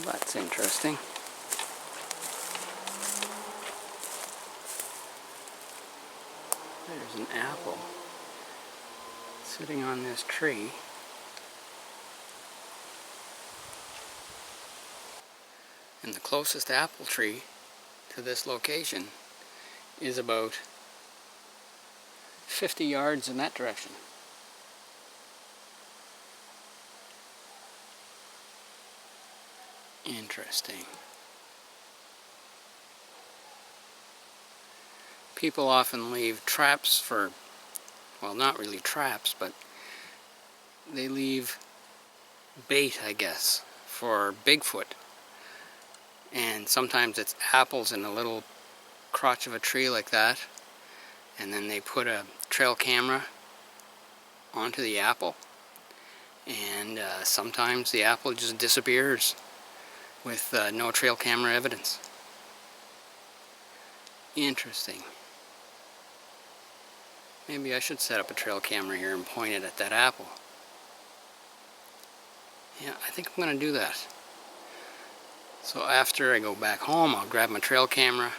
Well, that's interesting. There's an apple sitting on this tree. And the closest apple tree to this location is about 50 yards in that direction. Interesting. People often leave traps for, well, not really traps, but they leave bait, I guess, for Bigfoot. And sometimes it's apples in a little crotch of a tree like that, and then they put a trail camera onto the apple, and sometimes the apple just disappears with no trail camera evidence. Interesting. Maybe I should set up a trail camera here and point it at that apple. Yeah, I think I'm going to do that. So after I go back home, I'll grab my trail camera,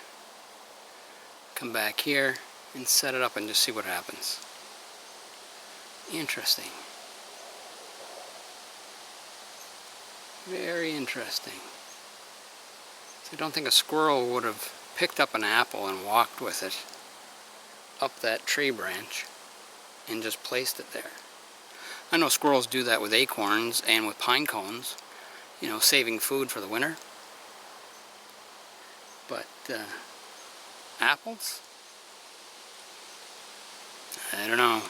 come back here, and set it up and just see what happens. Interesting. Very interesting. So I don't think a squirrel would have picked up an apple and walked with it up that tree branch and just placed it there. I know squirrels do that with acorns and with pine cones, you know, saving food for the winter. But apples? I don't know.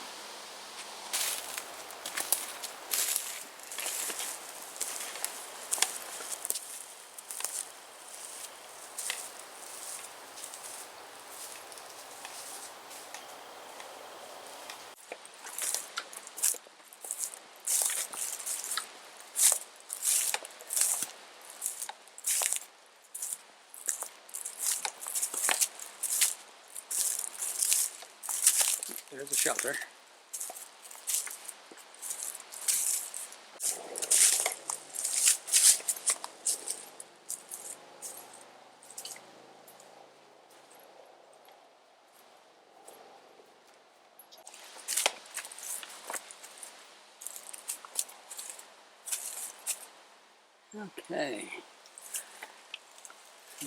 There's a shelter. Okay.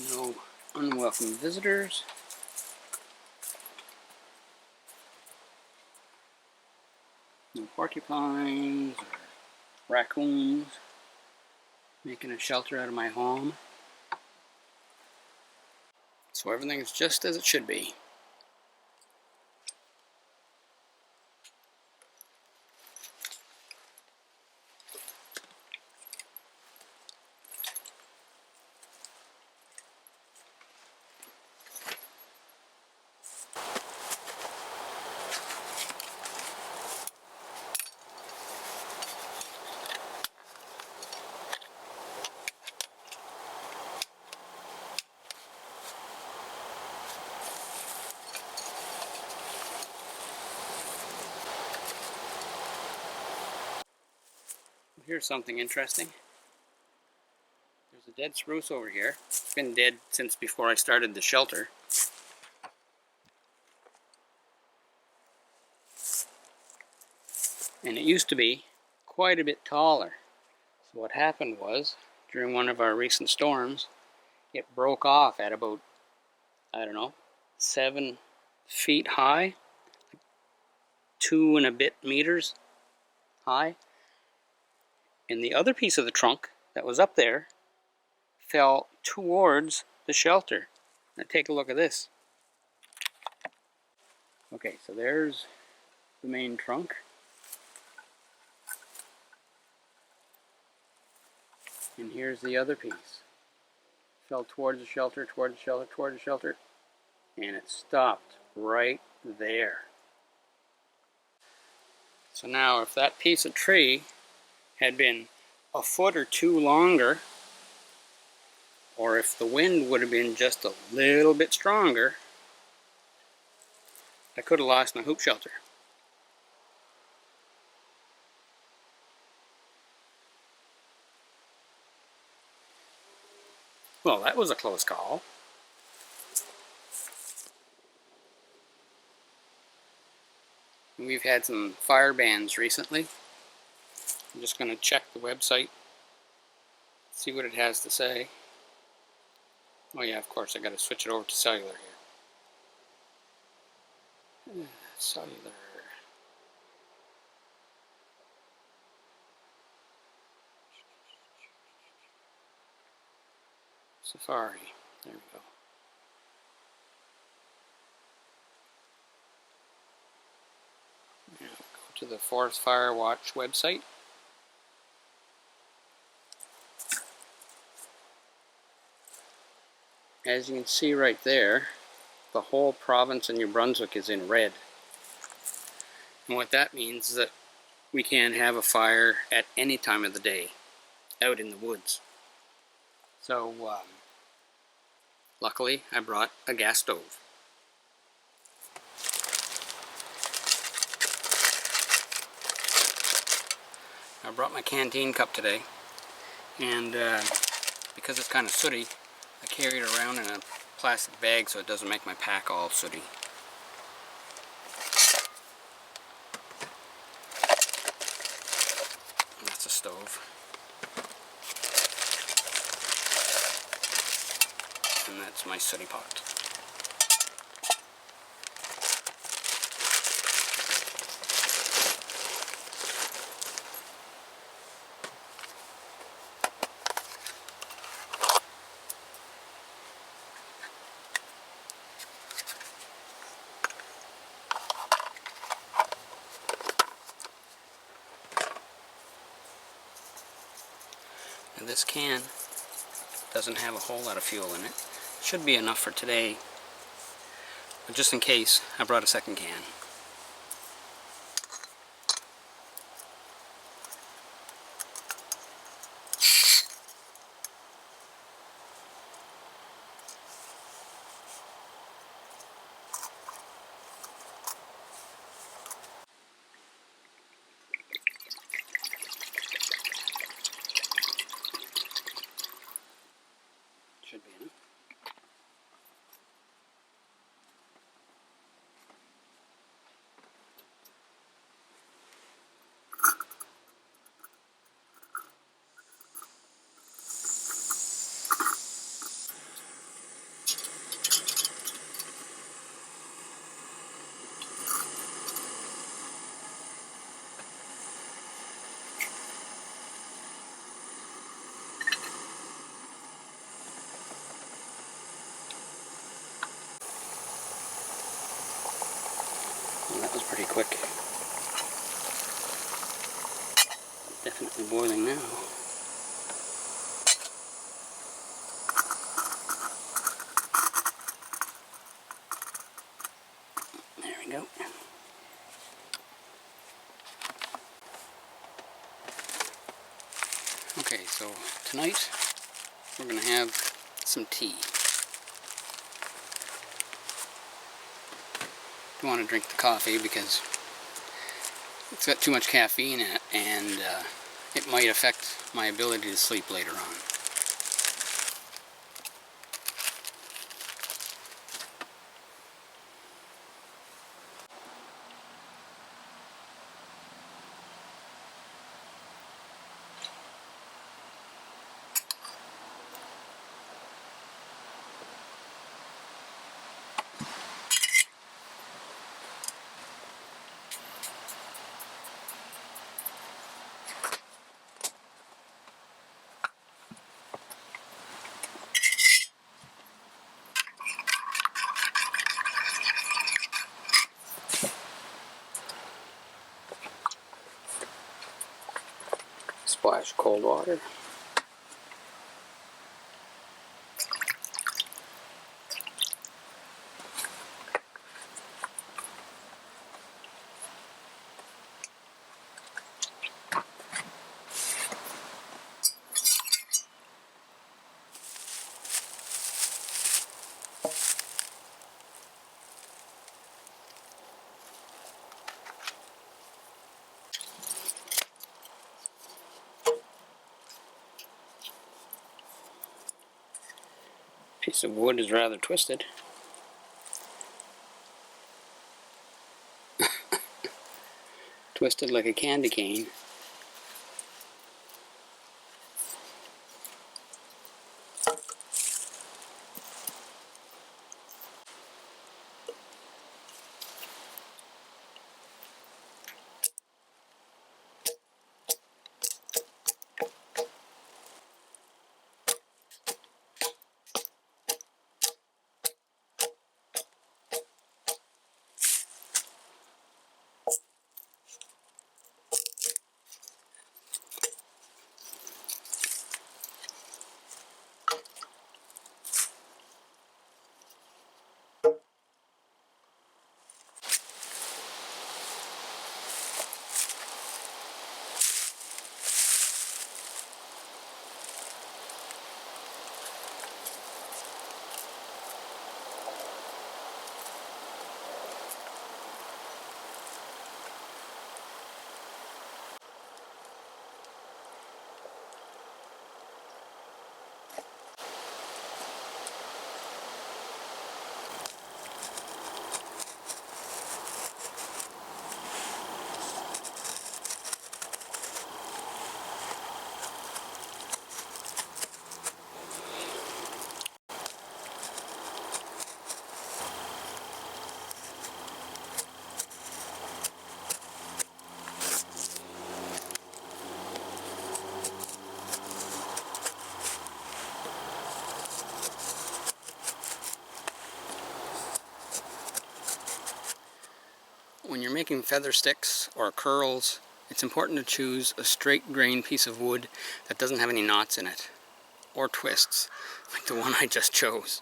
No unwelcome visitors. No porcupines or raccoons making a shelter out of my home. So everything is just as it should be. Here's something interesting. There's a dead spruce over here. It's been dead since before I started the shelter. And it used to be quite a bit taller. So what happened was, during one of our recent storms, it broke off at about, I don't know, 7 feet high, 2 and a bit meters high. And the other piece of the trunk that was up there fell towards the shelter. Now take a look at this. Okay, so there's the main trunk. And here's the other piece. Fell towards the shelter, towards the shelter, towards the shelter, and it stopped right there. So now if that piece of tree had been a foot or two longer, or if the wind would have been just a little bit stronger, I could have lost my hoop shelter. Well, that was a close call. We've had some fire bans recently. I'm just going to check the website, see what it has to say. Oh yeah, of course, I got to switch it over to cellular here. Cellular. Safari. There we go. Now go to the Forest Fire Watch website. As you can see right there, the whole province of New Brunswick is in red. And what that means is that we can have a fire at any time of the day out in the woods. So, luckily, I brought a gas stove. I brought my canteen cup today, and because it's kind of sooty, I carry it around in a plastic bag so it doesn't make my pack all sooty. And that's a stove. And that's my sooty pot. And this can doesn't have a whole lot of fuel in it. Should be enough for today, but just in case, I brought a second can. Should be enough. Well, that was pretty quick. Definitely boiling now. There we go. Okay, so tonight we're going to have some tea. Don't want to drink the coffee because it's got too much caffeine in it, and it might affect my ability to sleep later on. Splash cold water. piece of wood is rather twisted. Twisted like a candy cane. When you're making feather sticks or curls, it's important to choose a straight grain piece of wood that doesn't have any knots in it, or twists, like the one I just chose.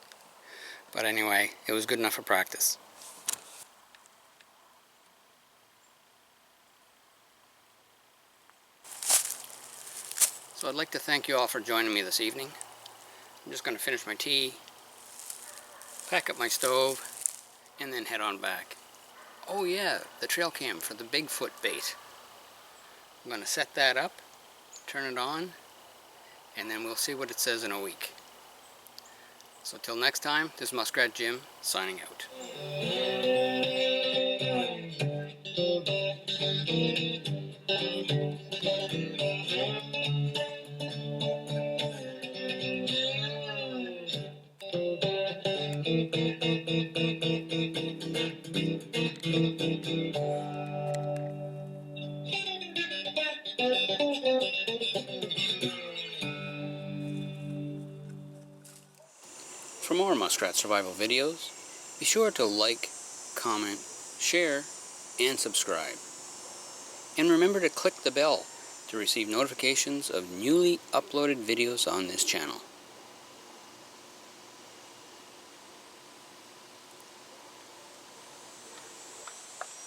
But anyway, it was good enough for practice. So I'd like to thank you all for joining me this evening. I'm just going to finish my tea, pack up my stove, and then head on back. Oh yeah, the trail cam for the Bigfoot bait. I'm going to set that up, turn it on, and then we'll see what it says in a week. So till next time, this is Muskrat Jim, signing out. For more muskrat survival videos, be sure to like, comment, share, and subscribe. And remember to click the bell to receive notifications of newly uploaded videos on this channel.